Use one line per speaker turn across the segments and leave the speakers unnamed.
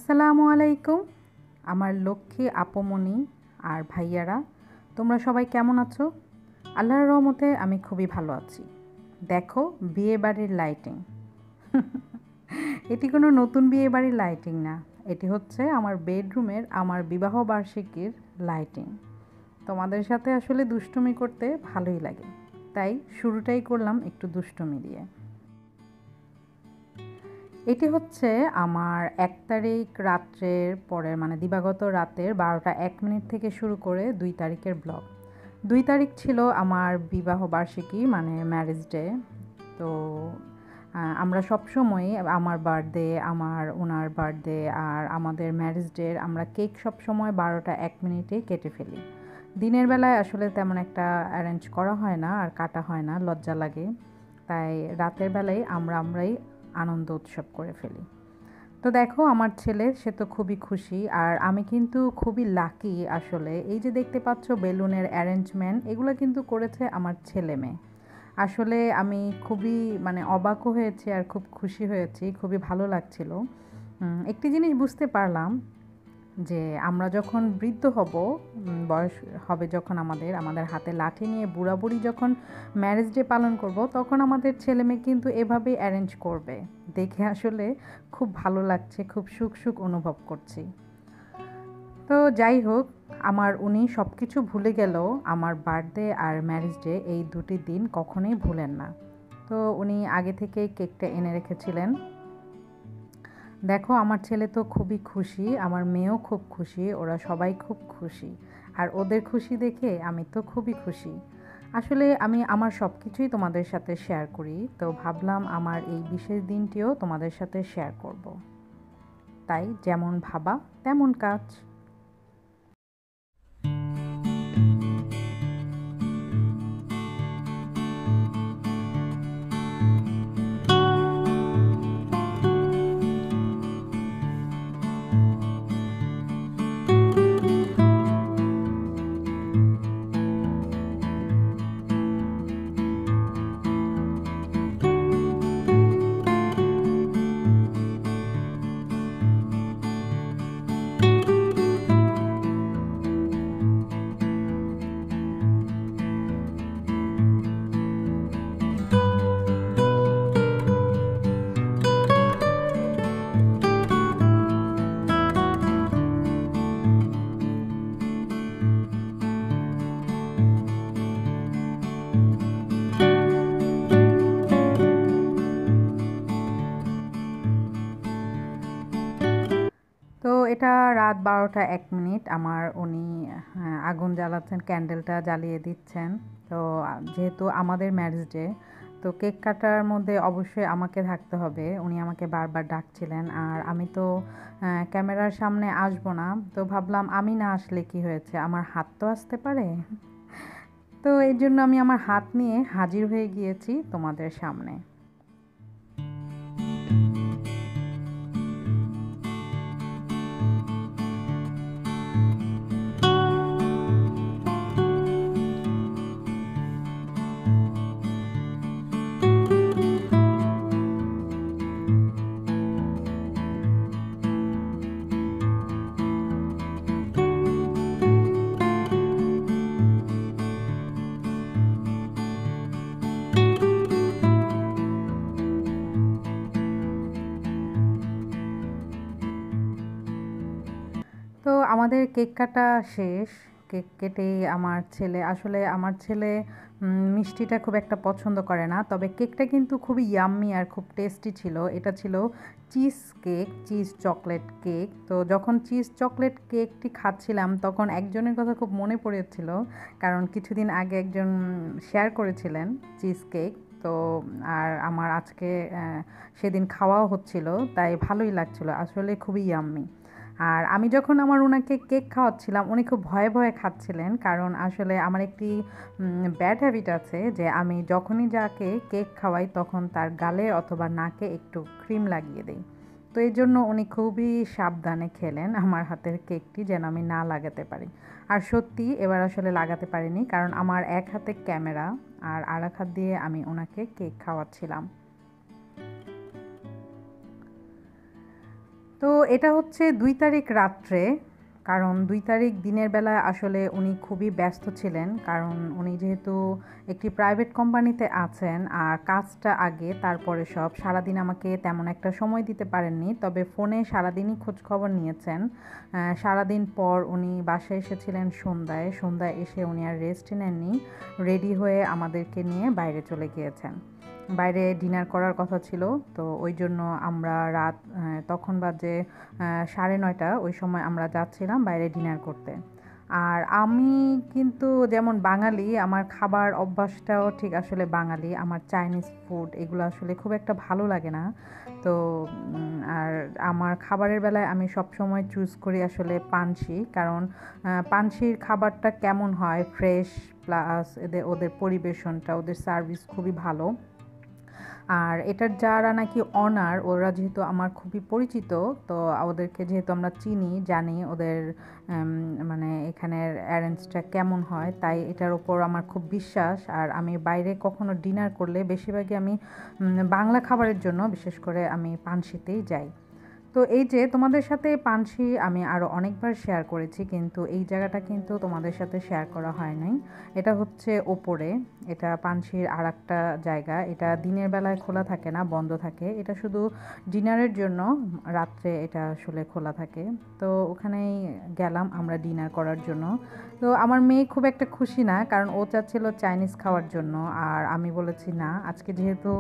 আসসালামু আলাইকুম আমার লক্ষ্মী আপুমনি আর ভাইয়ারা, তোমরা সবাই কেমন আছো? আল্লাহর রহমতে আমি খুবই ভালো আছি। দেখো, বিয়ে বাড়ির লাইটিং। এটি কোনো নতুন বিয়ে বাড়ির লাইটিং না, এটি হচ্ছে আমার বেডরুমের আমার বিবাহ বার্ষিকীর লাইটিং। তোমাদের সাথে আসলে দুষ্টুমি করতে ভালোই লাগে, তাই শুরুটাই করলাম একটু দুষ্টুমি দিয়ে। এটি হচ্ছে আমার ১ তারিখ রাত্রের পরের, মানে দিবাগত রাতের ১২টা ১ মিনিট থেকে শুরু করে ২ তারিখের ব্লগ। ২ তারিখ ছিল আমার বিবাহ বার্ষিকী, মানে ম্যারেজ ডে। তো আমরা সবসময়ই আমার বার্থডে, ওনার বার্থডে আর আমাদের ম্যারেজ ডের আমরা কেক সবসময় ১২টা ১ মিনিটে কেটে ফেলি। দিনের বেলায় আসলে তেমন একটা অ্যারেঞ্জ করা হয় না আর কাটা হয় না, লজ্জা লাগে। তাই রাতের বেলায় আমরাই আনন্দ উৎসব করে ফেলি। তো দেখো, আমার ছেলে, সে তো খুবই খুশি আর আমি কিন্তু খুবই লাকি আসলে। এই যে দেখতে পাচ্ছ বেলুনের অ্যারেঞ্জমেন্ট, এগুলো কিন্তু করেছে আমার ছেলে মেয়ে। আসলে আমি খুবই অবাকও হয়েছি আর খুব খুশি হয়েছি, খুবই ভালো লাগছিল। একটি জিনিস বুঝতে পারলাম যে আমরা যখন বৃদ্ধ হব, বয়স হবে যখন আমাদের হাতে লাঠি নিয়ে বুড়াবুড়ি যখন ম্যারেজ ডে পালন করব, তখন আমাদের ছেলে মেয়ে কিন্তু এভাবেই অ্যারেঞ্জ করবে। দেখে আসলে খুব ভালো লাগছে, খুব সুখ অনুভব করছি। তো যাই হোক, উনি সব কিছু ভুলে গেলেও আমার বার্থডে আর ম্যারেজ ডে এই দুটি দিন কখনোই ভুলেন না। তো উনি আগে থেকেই কেকটা এনে রেখেছিলেন। দেখো, আমার ছেলে তো খুবই খুশি, আমার মেয়েও খুব খুশি, ওরা সবাই খুব খুশি। আর ওদের খুশি দেখে আমি তো খুবই খুশি। আসলে আমি আমার সব কিছুই তোমাদের সাথে শেয়ার করি, তো ভাবলাম আমার এই বিশেষ দিনটিও তোমাদের সাথে শেয়ার করব। তাই যেমন ভাবা তেমন কাজ। তো এটা রাত ১২টা ১ মিনিট, উনি আগুন জ্বালাচ্ছেন, ক্যান্ডেলটা জ্বালিয়ে দিচ্ছেন। তো যেহেতু আমাদের ম্যারেজ ডে, তো কেক কাটার মধ্যে অবশ্যই আমাকে থাকতে হবে। উনি আমাকে বারবার ডাকছিলেন আর আমি তো ক্যামেরার সামনে আসবো না। তো ভাবলাম আমি না আসলে কি হয়েছে, আমার হাত তো আসতে পারে। তো এই জন্য আমি আমার হাত নিয়ে হাজির হয়ে গিয়েছি তোমাদের সামনে। তো আমাদের কেক কাটা শেষ। কেক কেটেই আমার ছেলে মিষ্টিটা খুব একটা পছন্দ করে না, তবে কেকটা কিন্তু খুবই ইয়াম্মি আর খুব টেস্টি ছিল। এটা ছিল cheese cake, cheese chocolate cake. তো যখন চিজ চকলেট কেকটি খাচ্ছিলাম তখন একজনের কথা খুব মনে পড়েছিল, কারণ কিছুদিন আগে একজন শেয়ার করেছিলেন চিজ কেক। তো আর আমার আজকে সেদিন খাওয়াও হচ্ছিল, তাই ভালোই লাগছিল, আসলে খুবই ইয়াম্মি। আর আমি যখন ওনাকে কেক খাওয়াচ্ছিলাম, উনি খুব ভয়ে ভয়ে খাচ্ছিলেন, কারণ আসলে আমার একটি ব্যাড হ্যাবিট আছে যে আমি যখনই যাকে কেক খাওয়াই তখন তার গালে অথবা নাকে একটু ক্রিম লাগিয়ে দিই। তো এই জন্য উনি খুবই সাবধানে খেলেন আমার হাতের কেকটি, যেন আমি না লাগাতে পারি। আর সত্যি এবার আসলে লাগাতে পারিনি, কারণ আমার এক হাতে ক্যামেরা আর আরেক হাত দিয়ে আমি ওনাকে কেক খাওয়াচ্ছিলাম। তো তো এটা হচ্ছে ২ তারিখ রাত্রে, কারণ ২ তারিখ দিনের বেলা আসলে উনি খুবই ব্যস্ত ছিলেন, কারণ উনি যেহেতু একটি প্রাইভেট কোম্পানিতে আছেন আর কাজটা আগে তারপরে সব, সারাদিন আমাকে তেমন একটা সময় দিতে পারেননি, তবে ফোনে সারাদিনই খোঁজখবর নিয়েছেন। সারাদিন পর উনি বাসায় এসেছিলেন সন্ধ্যায় এসে উনি আর রেস্ট নেননি, রেডি হয়ে আমাদেরকে নিয়ে বাইরে চলে গিয়েছেন। বাইরে ডিনার করার কথা ছিল, তো ওই জন্য আমরা রাত তখন বাজে 9:30, ওই সময় আমরা যাচ্ছিলাম বাইরে ডিনার করতে। আর আমি কিন্তু যেমন বাঙালি, আমার খাবার অভ্যাসটাও ঠিক আসলে বাঙালি, আমার চাইনিজ ফুড এগুলো আসলে খুব একটা ভালো লাগে না। তো আর আমার খাবারের বেলায় আমি সবসময় চুজ করি আসলে পানসি, কারণ পানসির খাবারটা কেমন হয়, ফ্রেশ, প্লাস ওদের পরিবেশনটা, ওদের সার্ভিস খুবই ভালো। আর এটার যারা নাকি অনার, ওরা যেহেতু আমার খুবই পরিচিত, তো ওদেরকে যেহেতু আমরা চিনি, জানি ওদের মানে এখানের অ্যারেঞ্জটা কেমন হয়, তাই এটার ওপর আমার খুব বিশ্বাস। আর আমি বাইরে কখনো ডিনার করলে বেশিরভাগই আমি বাংলা খাবারের জন্য বিশেষ করে আমি পানসিতেই যাই। তো এই যে তোমাদের সাথে পানসি আমি আরও অনেকবার শেয়ার করেছি, কিন্তু এই জায়গাটা কিন্তু তোমাদের সাথে শেয়ার করা হয় নাই। এটা হচ্ছে ওপরে, এটা পানসির আর একটা জায়গা, এটা দিনের বেলায় খোলা থাকে না, বন্ধ থাকে, এটা শুধু ডিনারের জন্য রাত্রে এটা আসলে খোলা থাকে। তো ওখানেই গেলাম আমরা ডিনার করার জন্য। তো আমার মেয়ে খুব একটা খুশি না, কারণ ও চাচ্ছিল চাইনিজ খাওয়ার জন্য, আর আমি বলেছি না, আজকে যেহেতু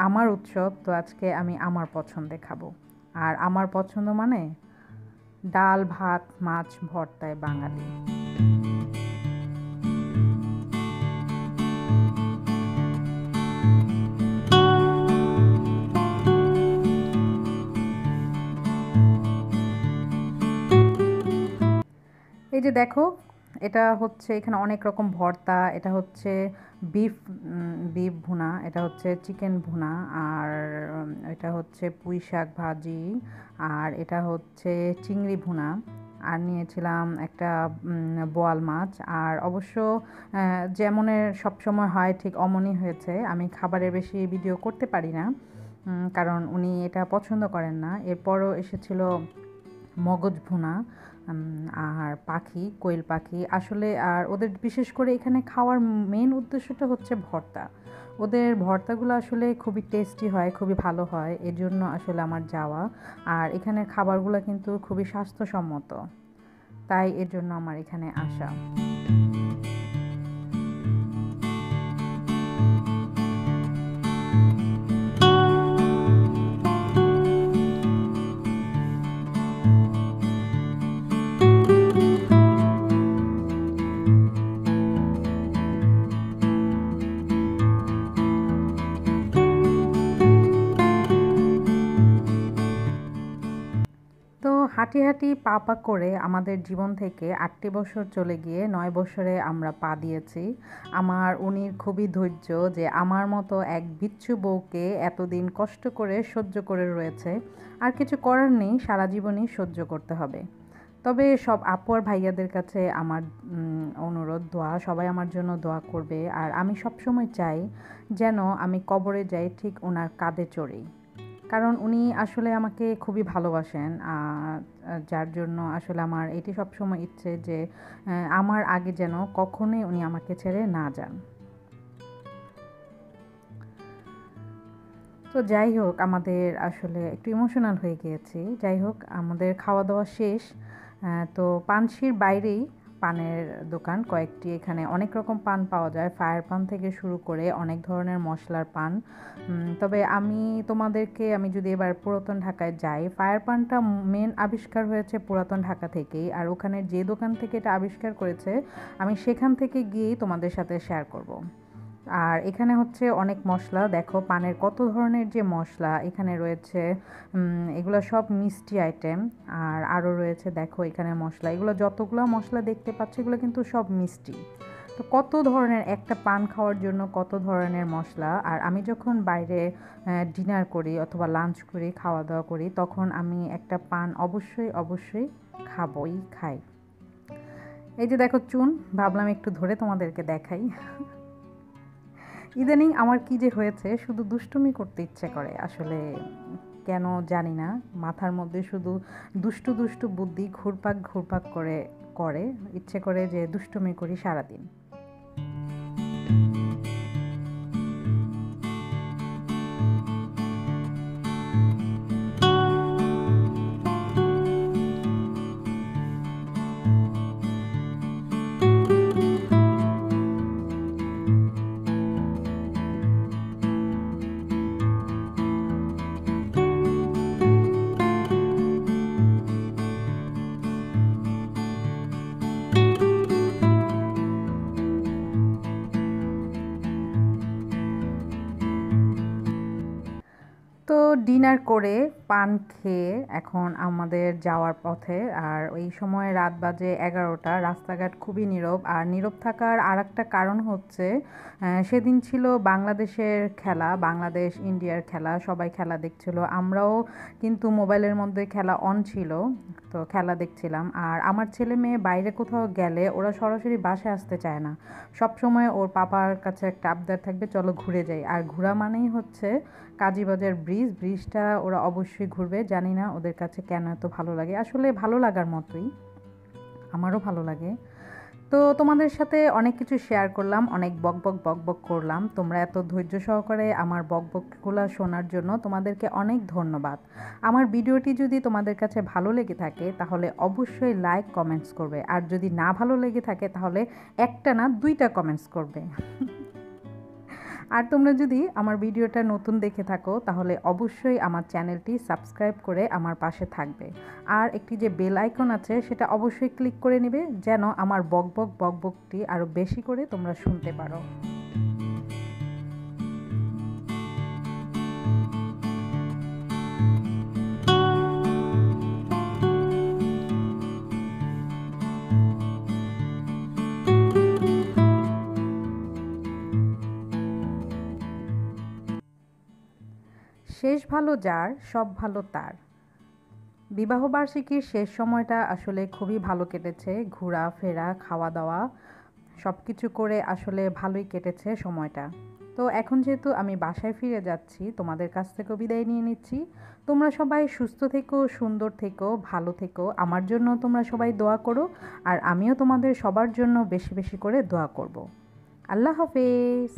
আমার উৎসব, তো আজকে আমি আমার পছন্দে খাবো। আর আমার পছন্দ মানে ডাল ভাত মাছ ভর্তায় বাঙালি। এই যে দেখো, এটা হচ্ছে এখানে অনেক রকম ভর্তা, এটা হচ্ছে বিফ বিফ ভুনা, এটা হচ্ছে চিকেন ভুনা, আর এটা হচ্ছে পুঁই শাক ভাজি, আর এটা হচ্ছে চিংড়ি ভুনা, আর নিয়েছিলাম একটা বোয়াল মাছ। আর অবশ্য যেমনের সবসময় হয় ঠিক অমনই হয়েছে, আমি খাবারের বেশি ভিডিও করতে পারি না, কারণ উনি এটা পছন্দ করেন না। এরপরও এসেছিল মগজ ভুনা, আর পাখি, কোয়েল পাখি আসলে। আর ওদের বিশেষ করে এখানে খাওয়ার মেন উদ্দেশ্যটা হচ্ছে ভর্তা, ওদের ভর্তাগুলো আসলে খুবই টেস্টি হয়, খুবই ভালো হয়, এর জন্য আসলে আমার যাওয়া। আর এখানের খাবারগুলো কিন্তু খুবই স্বাস্থ্যসম্মত, তাই এর জন্য আমার এখানে আসা। তো হাঁটি হাঁটি পা পা করে আমাদের জীবন থেকে 8টি বছর চলে গিয়ে 9 বছরে আমরা পা দিয়েছি। আমার উনির খুবই ধৈর্য যে আমার মতো এক বিচ্ছু বউকে এতদিন কষ্ট করে সহ্য করে রয়েছে। আর কিছু করার নেই, সারা জীবনই সহ্য করতে হবে। তবে সব আপু আর ভাইয়াদের কাছে আমার অনুরোধ, দোয়া, সবাই আমার জন্য দোয়া করবে। আর আমি সবসময় চাই যেন আমি কবরে যাই ঠিক ওনার কাঁধে চড়েই, কারণ উনি আসলে আমাকে খুবই ভালোবাসেন। যার জন্য আসলে আমার এটি সবসময় ইচ্ছে যে আমার আগে যেন কখনোই উনি আমাকে ছেড়ে না যান। তো যাই হোক, আমাদের আসলে একটু ইমোশনাল হয়ে গিয়েছি। যাই হোক, আমাদের খাওয়া দাওয়া শেষ। তো পানসির বাইরেই পানের দোকান কয়েকটি, এখানে অনেক রকম পান পাওয়া যায়, ফায়ার পান থেকে শুরু করে অনেক ধরনের মশলার পান। তবে আমি যদি এবার পুরাতন ঢাকায় যাই, ফায়ার পানটা মেন আবিষ্কার হয়েছে পুরাতন ঢাকা থেকেই, আর ওখানে যে দোকান থেকে এটা আবিষ্কার করেছে আমি সেখান থেকে গিয়েই তোমাদের সাথে শেয়ার করব। আর এখানে হচ্ছে অনেক মশলা, দেখো পানের কত ধরনের যে মশলা এখানে রয়েছে, এগুলো সব মিষ্টি আইটেম। আর আরও রয়েছে, দেখো এখানে মশলা, এগুলো যতগুলো মশলা দেখতে পাচ্ছ এগুলো কিন্তু সব মিষ্টি। তো কত ধরনের, একটা পান খাওয়ার জন্য কত ধরনের মশলা। আর আমি যখন বাইরে ডিনার করি অথবা লাঞ্চ করি, খাওয়া দাওয়া করি, তখন আমি একটা পান অবশ্যই অবশ্যই খাই। এই যে দেখো চুন, ভাবলাম একটু ধরে তোমাদেরকে দেখাই। ইদানিং আমার কি যে হয়েছে, শুধু দুষ্টুমি করতে ইচ্ছে করে আসলে, কেন জানি না, মাথার মধ্যে শুধু দুষ্টু দুষ্টু বুদ্ধি ঘুরপাক করে ইচ্ছে করে যে দুষ্টুমি করি সারাদিন। তো ডিনার করে পান খেয়ে এখন আমাদের যাওয়ার পথে। আর ওই সময় রাত বাজে 11টা, রাস্তাঘাট খুবই নীরব। আর নীরব থাকার আর একটা কারণ হচ্ছে সেদিন ছিল বাংলাদেশের খেলা, বাংলাদেশ ইন্ডিয়ার খেলা, সবাই খেলা দেখছিল, আমরাও কিন্তু মোবাইলের মধ্যে খেলা অন ছিল, তো খেলা দেখছিলাম। আর আমার ছেলে মেয়ে বাইরে কোথাও গেলে ওরা সরাসরি বাসায় আসতে চায় না, সব সময় ওর পাপার কাছে একটা আবদার থাকবে চলো ঘুরে যাই। আর ঘোরা মানেই হচ্ছে কাজীবাজার ব্রিজটা ওরা অবশ্যই ঘুরবে। জানি না ওদের কাছে কেন এত ভালো লাগে, আসলে ভালো লাগার মতোই, আমারও ভালো লাগে। তো তোমাদের সাথে অনেক কিছু শেয়ার করলাম, অনেক বকবক করলাম। তোমরা এত ধৈর্য সহকারে আমার বকবকগুলো শোনার জন্য তোমাদেরকে অনেক ধন্যবাদ। আমার ভিডিওটি যদি তোমাদের কাছে ভালো লেগে থাকে তাহলে অবশ্যই লাইক কমেন্টস করবে, আর যদি না ভালো লেগে থাকে তাহলে একটা না 2টা কমেন্টস করবে। আর তোমরা যদি আমার ভিডিওটা নতুন দেখে থাকো তাহলে অবশ্যই আমার চ্যানেলটি সাবস্ক্রাইব করে আমার পাশে থাকবে। আর একটি যে বেল আইকন আছে সেটা অবশ্যই ক্লিক করে নেবে, যেন আমার বকবকটি আরও বেশি করে তোমরা শুনতে পারো। শেষ ভালো যার, সব ভালো তার। বিবাহবার্ষিকীর শেষ সময়টা আসলে খুবই ভালো কেটেছে, ঘোরাফেরা, খাওয়া দাওয়া সব কিছু করে আসলে ভালোই কেটেছে সময়টা। তো এখন যেহেতু আমি বাসায় ফিরে যাচ্ছি, তোমাদের কাছ থেকেও বিদায় নিয়ে নিচ্ছি। তোমরা সবাই সুস্থ থেকো, সুন্দর থেকো, ভালো থেকো। আমার জন্য তোমরা সবাই দোয়া করো, আর আমিও তোমাদের সবার জন্য বেশি বেশি করে দোয়া করব। আল্লাহ হাফেজ।